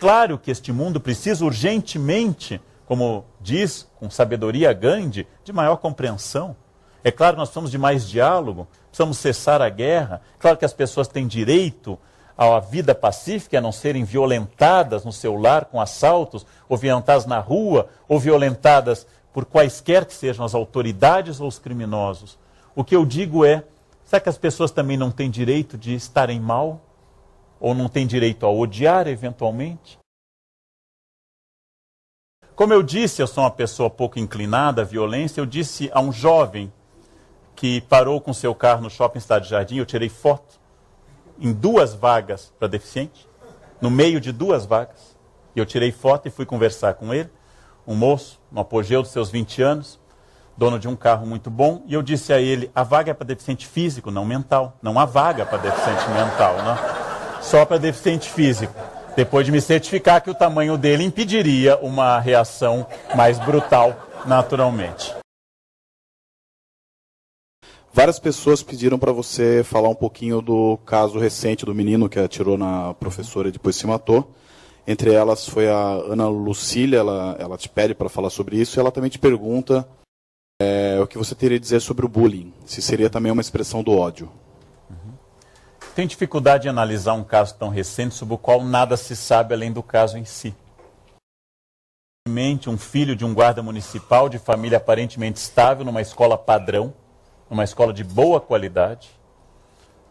claro que este mundo precisa urgentemente, como diz com sabedoria Gandhi, de maior compreensão. É claro que nós precisamos de mais diálogo, precisamos cessar a guerra. Claro que as pessoas têm direito à vida pacífica, a não serem violentadas no seu lar com assaltos, ou violentadas na rua, ou violentadas por quaisquer que sejam as autoridades ou os criminosos. O que eu digo é, será que as pessoas também não têm direito de estarem mal? Ou não têm direito a odiar eventualmente? Como eu disse, eu sou uma pessoa pouco inclinada à violência. Eu disse a um jovem que parou com seu carro no Shopping Cidade Jardim, eu tirei foto em 2 vagas para deficiente, no meio de 2 vagas. E eu tirei foto e fui conversar com ele, um moço, no apogeu dos seus 20 anos, dono de um carro muito bom, e eu disse a ele, a vaga é para deficiente físico, não mental. Não há vaga para deficiente mental, não. Só para deficiente físico. Depois de me certificar que o tamanho dele impediria uma reação mais brutal, naturalmente. Várias pessoas pediram para você falar um pouquinho do caso recente do menino que atirou na professora e depois se matou. Entre elas foi a Ana Lucília, ela te pede para falar sobre isso, e ela também te pergunta o que você teria a dizer sobre o bullying, se seria também uma expressão do ódio. Tenho dificuldade em analisar um caso tão recente sobre o qual nada se sabe além do caso em si. Um filho de um guarda municipal de família aparentemente estável, numa escola padrão, numa escola de boa qualidade,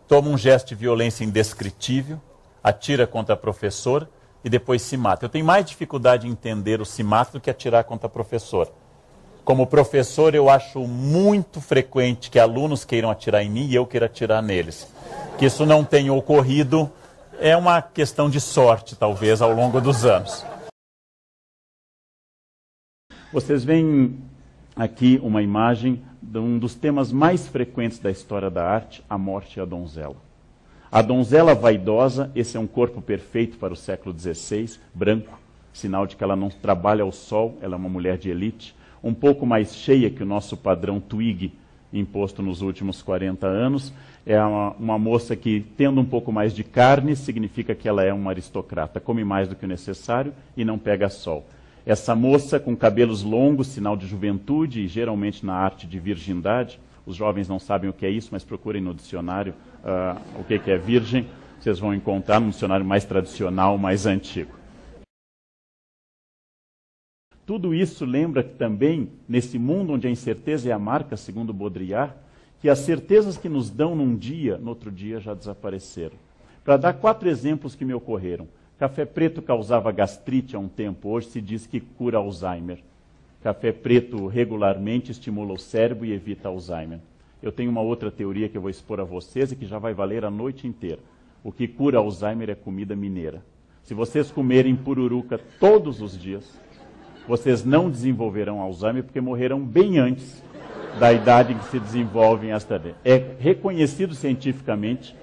toma um gesto de violência indescritível, atira contra a professora e depois se mata. Eu tenho mais dificuldade em entender o se mata do que atirar contra a professora. Como professor, eu acho muito frequente que alunos queiram atirar em mim e eu queira atirar neles. Que isso não tenha ocorrido é uma questão de sorte, talvez, ao longo dos anos. Vocês veem aqui uma imagem de um dos temas mais frequentes da história da arte, a morte e a donzela. A donzela vaidosa, esse é um corpo perfeito para o século XVI, branco, sinal de que ela não trabalha ao sol, ela é uma mulher de elite, um pouco mais cheia que o nosso padrão Twig, imposto nos últimos 40 anos. É uma moça que, tendo um pouco mais de carne, significa que ela é uma aristocrata, come mais do que o necessário e não pega sol. Essa moça com cabelos longos, sinal de juventude e geralmente na arte de virgindade. Os jovens não sabem o que é isso, mas procurem no dicionário o que é virgem. Vocês vão encontrar no dicionário mais tradicional, mais antigo. Tudo isso lembra que também, nesse mundo onde a incerteza é a marca, segundo Baudrillard, que as certezas que nos dão num dia, no outro dia já desapareceram. Para dar 4 exemplos que me ocorreram. Café preto causava gastrite há um tempo, hoje se diz que cura Alzheimer. Café preto regularmente estimula o cérebro e evita Alzheimer. Eu tenho uma outra teoria que eu vou expor a vocês e que já vai valer a noite inteira. O que cura Alzheimer é comida mineira. Se vocês comerem pururuca todos os dias, vocês não desenvolverão Alzheimer porque morrerão bem antes da idade em que se desenvolvem esta doença. É reconhecido cientificamente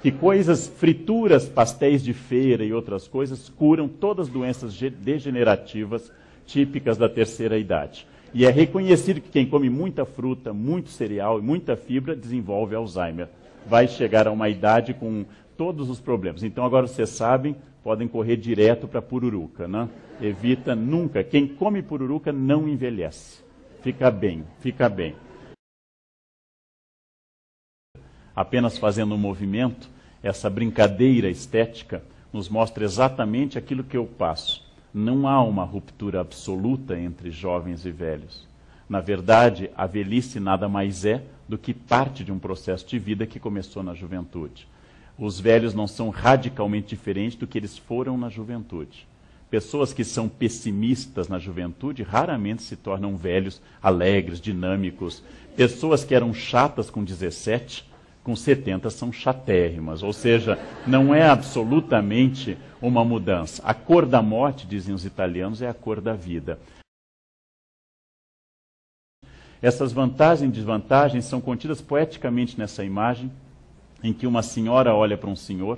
que coisas, frituras, pastéis de feira e outras coisas curam todas as doenças degenerativas típicas da terceira idade. E é reconhecido que quem come muita fruta, muito cereal e muita fibra desenvolve Alzheimer. Vai chegar a uma idade com todos os problemas. Então agora vocês sabem, podem correr direto para a pururuca, né? Evita nunca. Quem come pururuca não envelhece. Fica bem, fica bem. Apenas fazendo um movimento, essa brincadeira estética nos mostra exatamente aquilo que eu passo. Não há uma ruptura absoluta entre jovens e velhos. Na verdade, a velhice nada mais é do que parte de um processo de vida que começou na juventude. Os velhos não são radicalmente diferentes do que eles foram na juventude. Pessoas que são pessimistas na juventude raramente se tornam velhos, alegres, dinâmicos. Pessoas que eram chatas com 17, com 70 são chatérrimas. Ou seja, não é absolutamente uma mudança. A cor da morte, dizem os italianos, é a cor da vida. Essas vantagens e desvantagens são contidas poeticamente nessa imagem, em que uma senhora olha para um senhor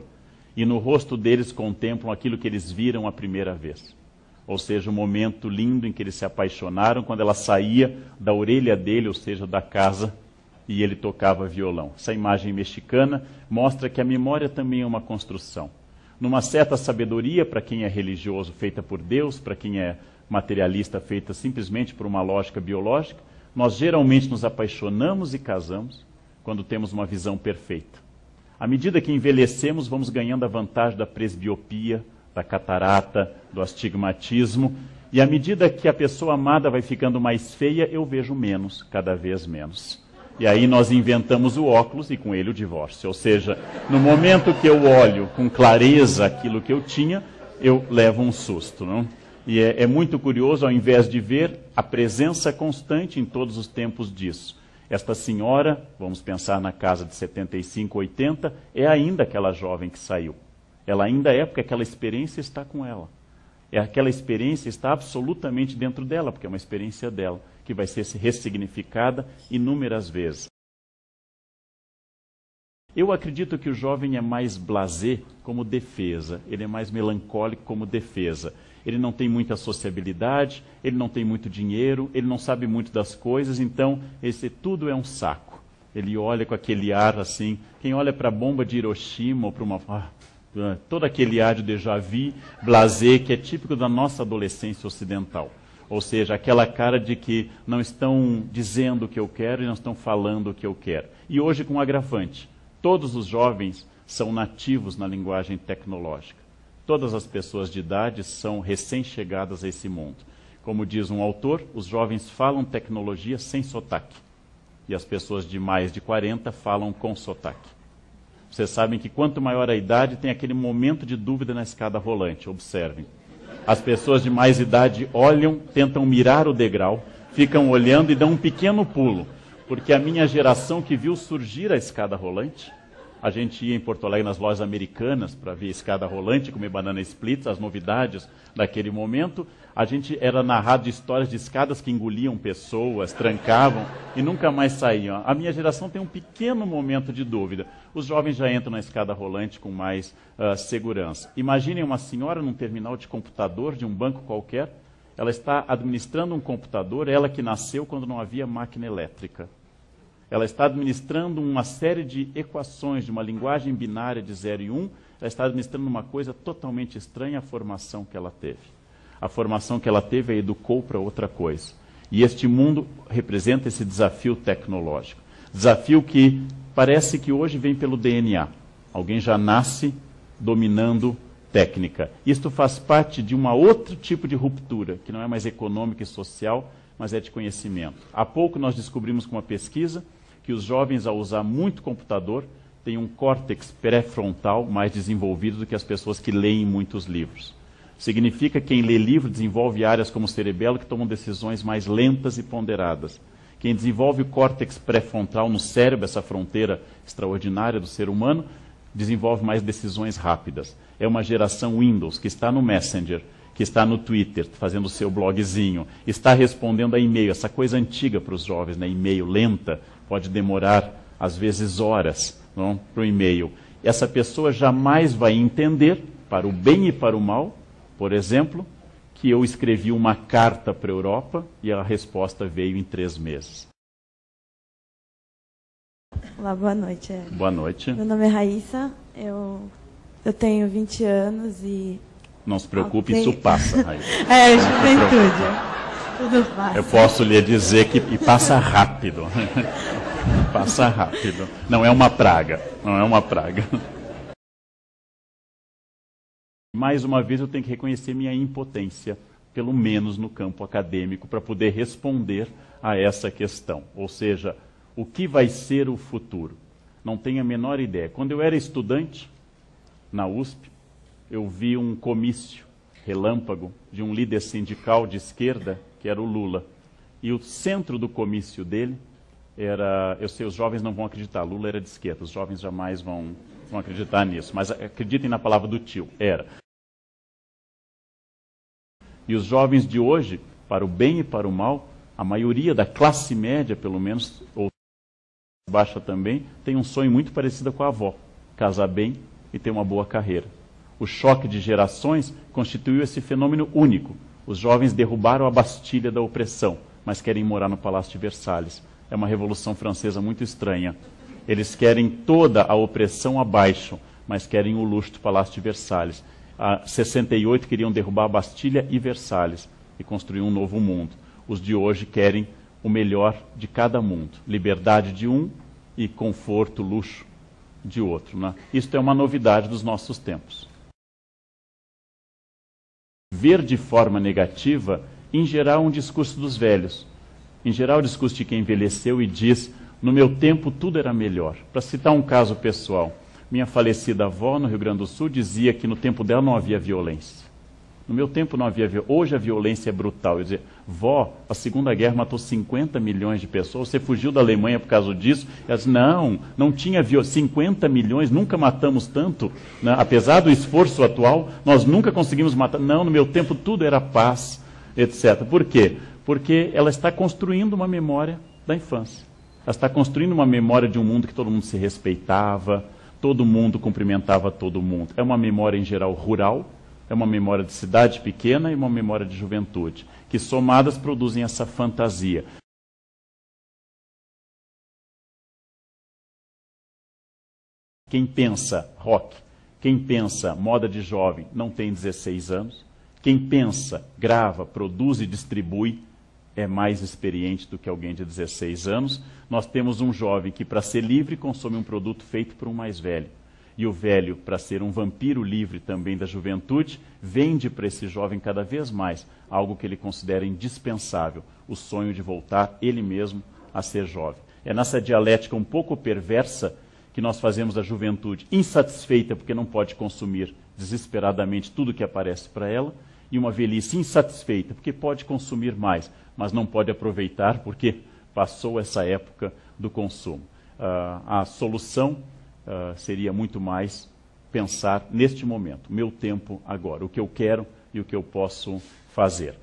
e no rosto deles contemplam aquilo que eles viram a primeira vez. Ou seja, o momento lindo em que eles se apaixonaram, quando ela saía da orelha dele, ou seja, da casa, e ele tocava violão. Essa imagem mexicana mostra que a memória também é uma construção. numa certa sabedoria para quem é religioso, feita por Deus, para quem é materialista, feita simplesmente por uma lógica biológica, nós geralmente nos apaixonamos e casamos quando temos uma visão perfeita. À medida que envelhecemos, vamos ganhando a vantagem da presbiopia, da catarata, do astigmatismo, e à medida que a pessoa amada vai ficando mais feia, eu vejo menos, cada vez menos. E aí nós inventamos o óculos e com ele o divórcio. Ou seja, no momento que eu olho com clareza aquilo que eu tinha, eu levo um susto, não? E é muito curioso, ao invés de ver a presença constante em todos os tempos disso. Esta senhora, vamos pensar na casa de 75, 80, é ainda aquela jovem que saiu. Ela ainda é, porque aquela experiência está com ela. Aquela experiência está absolutamente dentro dela, porque é uma experiência dela, que vai ser ressignificada inúmeras vezes. Eu acredito que o jovem é mais blasé como defesa, ele é mais melancólico como defesa. Ele não tem muita sociabilidade, ele não tem muito dinheiro, ele não sabe muito das coisas, então tudo é um saco. Ele olha com aquele ar assim, quem olha para a bomba de Hiroshima ou para uma... todo aquele ar de déjà vu, blasé, que é típico da nossa adolescência ocidental. Ou seja, aquela cara de que não estão dizendo o que eu quero e não estão falando o que eu quero. E hoje com um agravante, todos os jovens são nativos na linguagem tecnológica. Todas as pessoas de idade são recém-chegadas a esse mundo. Como diz um autor, os jovens falam tecnologia sem sotaque. E as pessoas de mais de 40 falam com sotaque. Vocês sabem que quanto maior a idade, tem aquele momento de dúvida na escada rolante. Observem. As pessoas de mais idade olham, tentam mirar o degrau, ficam olhando e dão um pequeno pulo. Porque a minha geração que viu surgir a escada rolante, a gente ia em Porto Alegre nas lojas americanas para ver escada rolante, comer banana splits, as novidades daquele momento. A gente era narrado de histórias de escadas que engoliam pessoas, trancavam e nunca mais saíam. A minha geração tem um pequeno momento de dúvida. Os jovens já entram na escada rolante com mais segurança. Imaginem uma senhora num terminal de computador de um banco qualquer. Ela está administrando um computador, ela que nasceu quando não havia máquina elétrica. Ela está administrando uma série de equações de uma linguagem binária de 0 e 1. Ela está administrando uma coisa totalmente estranha à formação que ela teve. A formação que ela teve a educou para outra coisa. E este mundo representa esse desafio tecnológico. Desafio que parece que hoje vem pelo DNA. Alguém já nasce dominando técnica. Isto faz parte de um outro tipo de ruptura, que não é mais econômica e social, mas é de conhecimento. Há pouco nós descobrimos com uma pesquisa que os jovens, ao usar muito computador, têm um córtex pré-frontal mais desenvolvido do que as pessoas que leem muitos livros. Significa que quem lê livro desenvolve áreas como o cerebelo que tomam decisões mais lentas e ponderadas. Quem desenvolve o córtex pré-frontal no cérebro, essa fronteira extraordinária do ser humano, desenvolve mais decisões rápidas. É uma geração Windows que está no Messenger, que está no Twitter, fazendo o seu blogzinho, está respondendo a e-mail, essa coisa antiga para os jovens, né? E-mail lenta, pode demorar, às vezes, horas para o e-mail. Essa pessoa jamais vai entender, para o bem e para o mal, por exemplo, que eu escrevi uma carta para a Europa e a resposta veio em 3 meses. Olá, boa noite. Boa noite. Meu nome é Raíssa, eu tenho 20 anos e... Não se preocupe, isso passa, Raíssa. Juventude. Tudo passa. Eu posso lhe dizer que passa rápido. Passa rápido. Não é uma praga. Não é uma praga. Mais uma vez eu tenho que reconhecer minha impotência, pelo menos no campo acadêmico, para poder responder a essa questão. Ou seja, o que vai ser o futuro? Não tenho a menor ideia. Quando eu era estudante, na USP, eu vi um comício relâmpago de um líder sindical de esquerda, que era o Lula. E o centro do comício dele era... Eu sei, os jovens não vão acreditar, Lula era de esquerda, os jovens jamais vão acreditar nisso, mas acreditem na palavra do tio, era. E os jovens de hoje, para o bem e para o mal, a maioria da classe média, pelo menos, ou baixa também, tem um sonho muito parecido com a avó, casar bem e ter uma boa carreira. O choque de gerações constituiu esse fenômeno único. Os jovens derrubaram a Bastilha da opressão, mas querem morar no Palácio de Versalhes. É uma revolução francesa muito estranha. Eles querem toda a opressão abaixo, mas querem o luxo do Palácio de Versalhes. Em 68 queriam derrubar a Bastilha e Versalhes e construir um novo mundo. Os de hoje querem o melhor de cada mundo, liberdade de um e conforto, luxo de outro, né? Isto é uma novidade dos nossos tempos. Ver de forma negativa, em geral, um discurso dos velhos. Em geral, o discurso de quem envelheceu e diz: no meu tempo tudo era melhor. Para citar um caso pessoal, minha falecida avó no Rio Grande do Sul dizia que no tempo dela não havia violência. No meu tempo não havia violência. Hoje a violência é brutal. Eu dizia: vó, a Segunda Guerra matou 50 milhões de pessoas, você fugiu da Alemanha por causa disso? Ela disse: não tinha violência. 50 milhões, nunca matamos tanto, né? Apesar do esforço atual, nós nunca conseguimos matar. Não, no meu tempo tudo era paz, etc. Por quê? Porque ela está construindo uma memória da infância. Ela está construindo uma memória de um mundo que todo mundo se respeitava, todo mundo cumprimentava todo mundo. É uma memória, em geral, rural, é uma memória de cidade pequena e uma memória de juventude, que somadas produzem essa fantasia. Quem pensa rock, quem pensa moda de jovem, não tem 16 anos. Quem pensa, grava, produz e distribui é mais experiente do que alguém de 16 anos. Nós temos um jovem que, para ser livre, consome um produto feito por um mais velho. E o velho, para ser um vampiro livre também da juventude, vende para esse jovem cada vez mais algo que ele considera indispensável, o sonho de voltar ele mesmo a ser jovem. É nessa dialética um pouco perversa que nós fazemos a juventude insatisfeita porque não pode consumir desesperadamente tudo que aparece para ela, e uma velhice insatisfeita porque pode consumir mais, mas não pode aproveitar porque passou essa época do consumo. A solução seria muito mais pensar neste momento, meu tempo agora, o que eu quero e o que eu posso fazer.